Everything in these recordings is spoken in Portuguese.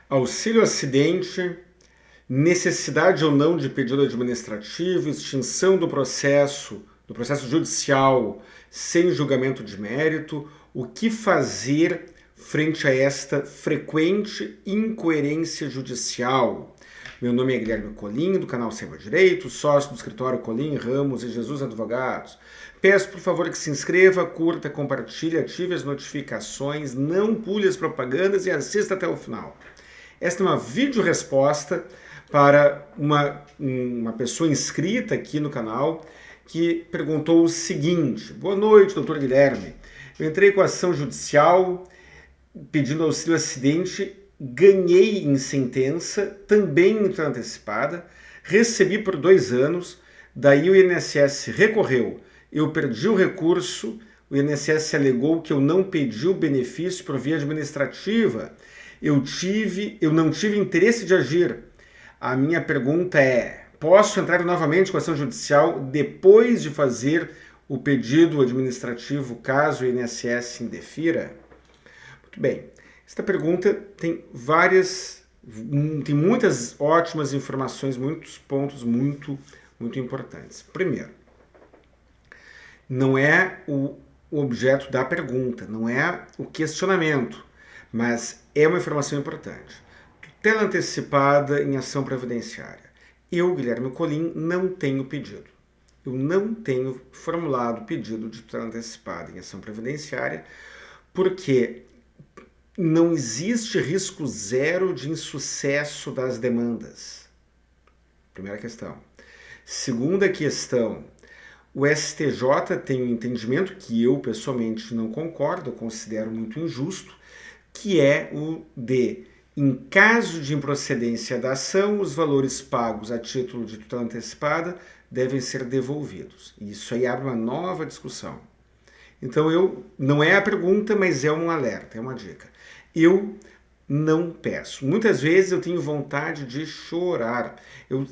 Auxílio acidente, necessidade ou não de pedido administrativo, extinção do processo judicial sem julgamento de mérito, o que fazer frente a esta frequente incoerência judicial. Meu nome é Guilherme Colim, do canal Saiba Direito, sócio do escritório Colim, Ramos e Jesus Advogados. Peço, por favor, que se inscreva, curta, compartilhe, ative as notificações, não pule as propagandas e assista até o final. Esta é uma vídeo-resposta para uma pessoa inscrita aqui no canal que perguntou o seguinte: boa noite, doutor Guilherme. Eu entrei com ação judicial pedindo auxílio acidente, ganhei em sentença, também em antecipada, recebi por 2 anos, daí o INSS recorreu. Eu perdi o recurso, o INSS alegou que eu não pedi o benefício por via administrativa. Eu não tive interesse de agir. A minha pergunta é: posso entrar novamente com ação judicial depois de fazer o pedido administrativo caso o INSS indefira? Muito bem. Esta pergunta tem muitas ótimas informações, muitos pontos muito importantes. Primeiro, não é o objeto da pergunta, não é o questionamento, mas é uma informação importante. Tutela antecipada em ação previdenciária. Eu, Guilherme Colim, não tenho pedido. Eu não tenho formulado pedido de tutela antecipada em ação previdenciária porque não existe risco zero de insucesso das demandas. Primeira questão. Segunda questão. O STJ tem um entendimento que eu, pessoalmente, não concordo, eu considero muito injusto, que é o de, em caso de improcedência da ação, os valores pagos a título de tutela antecipada devem ser devolvidos. Isso aí abre uma nova discussão. Então, não é a pergunta, mas é um alerta, é uma dica. Eu não peço. Muitas vezes eu tenho vontade de chorar. Eu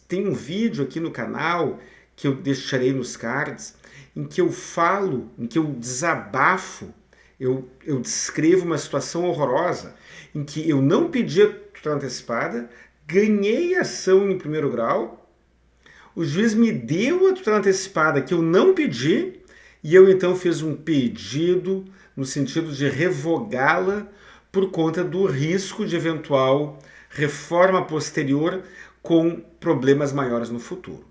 tenho um vídeo aqui no canal que eu deixarei nos cards, em que eu falo, em que eu desabafo, eu descrevo uma situação horrorosa, em que eu não pedi a tutela antecipada, ganhei ação em primeiro grau, o juiz me deu a tutela antecipada que eu não pedi, e eu então fiz um pedido no sentido de revogá-la por conta do risco de eventual reforma posterior com problemas maiores no futuro.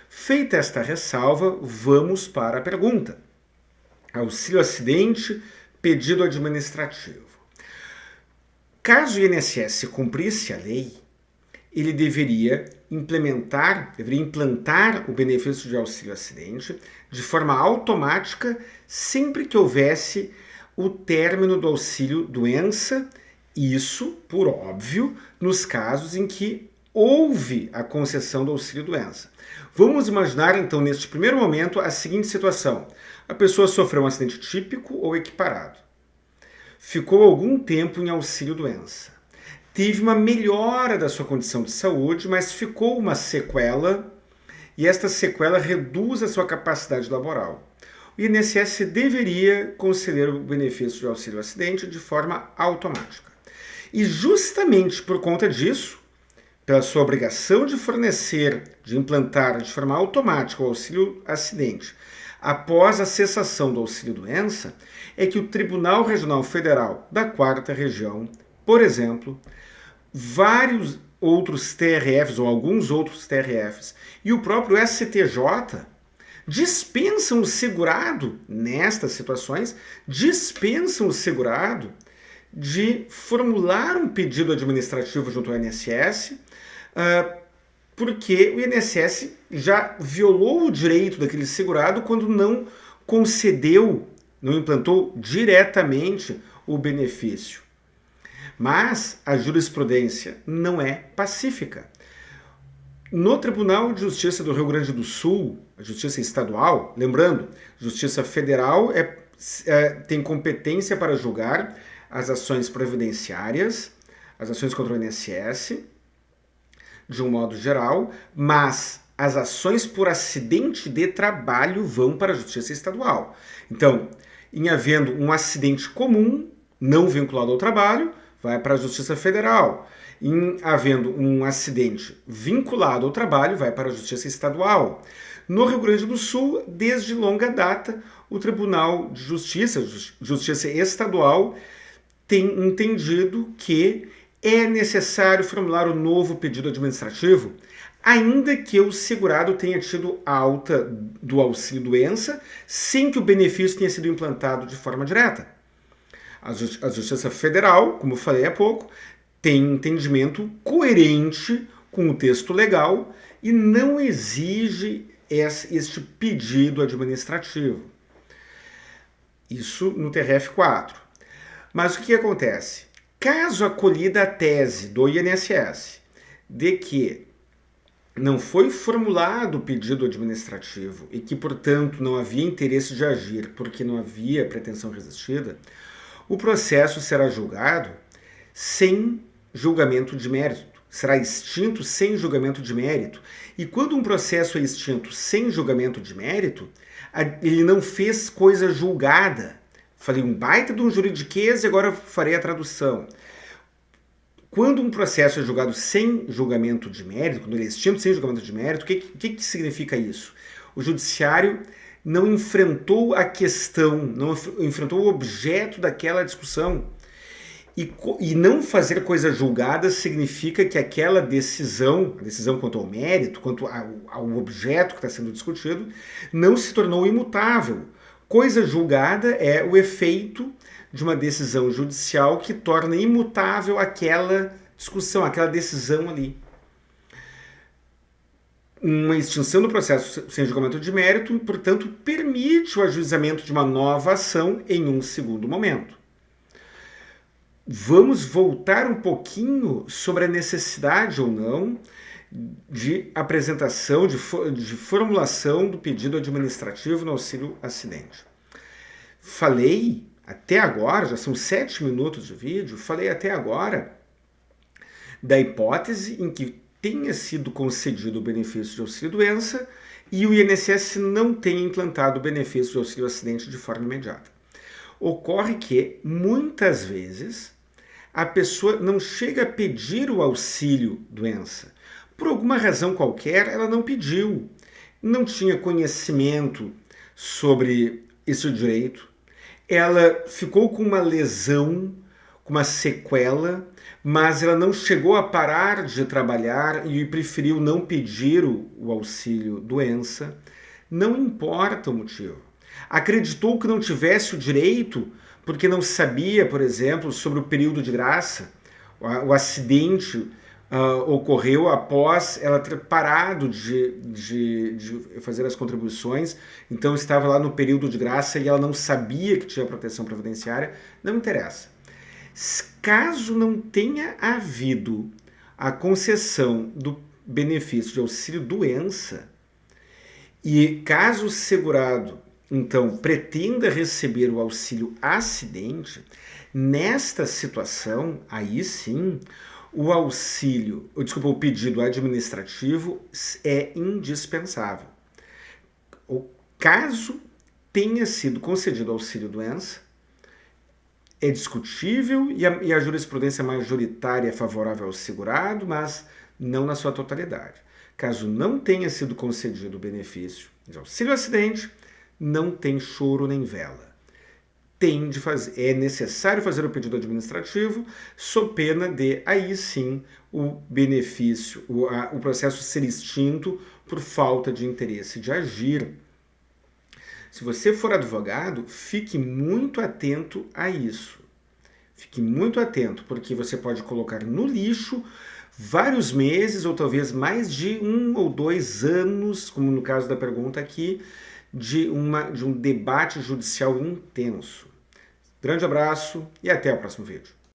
Feita esta ressalva, vamos para a pergunta. Auxílio acidente, pedido administrativo. Caso o INSS cumprisse a lei, ele deveria implantar o benefício de auxílio acidente de forma automática sempre que houvesse o término do auxílio doença, isso, por óbvio, nos casos em que houve a concessão do auxílio doença. Vamos imaginar, então, neste primeiro momento, a seguinte situação. A pessoa sofreu um acidente típico ou equiparado. Ficou algum tempo em auxílio doença. Teve uma melhora da sua condição de saúde, mas ficou uma sequela, e esta sequela reduz a sua capacidade laboral. O INSS deveria conceder o benefício de auxílio acidente de forma automática. E justamente por conta disso, pela sua obrigação de fornecer, de implantar de forma automática o auxílio acidente após a cessação do auxílio doença, é que o Tribunal Regional Federal da 4ª Região, por exemplo, vários outros TRFs ou alguns outros TRFs e o próprio STJ dispensam o segurado, nestas situações, dispensam o segurado de formular um pedido administrativo junto ao INSS, porque o INSS já violou o direito daquele segurado quando não concedeu, não implantou diretamente o benefício. Mas a jurisprudência não é pacífica. No Tribunal de Justiça do Rio Grande do Sul, a Justiça Estadual, lembrando, Justiça Federal tem competência para julgar as ações previdenciárias, as ações contra o INSS, de um modo geral, mas as ações por acidente de trabalho vão para a Justiça Estadual. Então, em havendo um acidente comum, não vinculado ao trabalho, vai para a Justiça Federal. Em havendo um acidente vinculado ao trabalho, vai para a Justiça Estadual. No Rio Grande do Sul, desde longa data, o Tribunal de Justiça, Justiça Estadual, tem entendido que é necessário formular um novo pedido administrativo, ainda que o segurado tenha tido alta do auxílio-doença, sem que o benefício tenha sido implantado de forma direta. A Justiça Federal, como eu falei há pouco, tem entendimento coerente com o texto legal e não exige este pedido administrativo. Isso no TRF4. Mas o que acontece? Caso acolhida a tese do INSS de que não foi formulado o pedido administrativo e que, portanto, não havia interesse de agir porque não havia pretensão resistida, o processo será julgado sem julgamento de mérito, será extinto sem julgamento de mérito. E quando um processo é extinto sem julgamento de mérito, ele não fez coisa julgada. Falei um baita de um juridiquês e agora farei a tradução. Quando um processo é julgado sem julgamento de mérito, quando ele é extinto sem julgamento de mérito, o que significa isso? O judiciário não enfrentou a questão, não enfrentou o objeto daquela discussão. E não fazer coisa julgada significa que aquela decisão, a decisão quanto ao mérito, quanto ao objeto que está sendo discutido, não se tornou imutável. Coisa julgada é o efeito de uma decisão judicial que torna imutável aquela discussão, aquela decisão ali. Uma extinção do processo sem julgamento de mérito, portanto, permite o ajuizamento de uma nova ação em um segundo momento. Vamos voltar um pouquinho sobre a necessidade ou não de apresentação, de formulação do pedido administrativo no auxílio acidente. Falei até agora, já são 7 minutos de vídeo, falei até agora da hipótese em que tenha sido concedido o benefício de auxílio-doença e o INSS não tenha implantado o benefício de auxílio-acidente de forma imediata. Ocorre que, muitas vezes, a pessoa não chega a pedir o auxílio-doença. Por alguma razão qualquer, ela não pediu. Não tinha conhecimento sobre esse direito. Ela ficou com uma lesão, com uma sequela, mas ela não chegou a parar de trabalhar e preferiu não pedir o auxílio-doença. Não importa o motivo. Acreditou que não tivesse o direito porque não sabia, por exemplo, sobre o período de graça. O acidente ocorreu após ela ter parado de fazer as contribuições, então estava lá no período de graça e ela não sabia que tinha proteção previdenciária. Não interessa. Caso não tenha havido a concessão do benefício de auxílio-doença e caso o segurado então pretenda receber o auxílio-acidente, nesta situação, aí sim, o pedido administrativo é indispensável. O caso tenha sido concedido auxílio-doença, é discutível e a jurisprudência majoritária é favorável ao segurado, mas não na sua totalidade. Caso não tenha sido concedido o benefício de auxílio-acidente, não tem choro nem vela. É necessário fazer o pedido administrativo, sob pena de, aí sim, o benefício, o processo ser extinto por falta de interesse de agir. Se você for advogado, fique muito atento a isso. Fique muito atento, porque você pode colocar no lixo vários meses, ou talvez mais de 1 ou 2 anos, como no caso da pergunta aqui, de um debate judicial intenso. Grande abraço e até o próximo vídeo.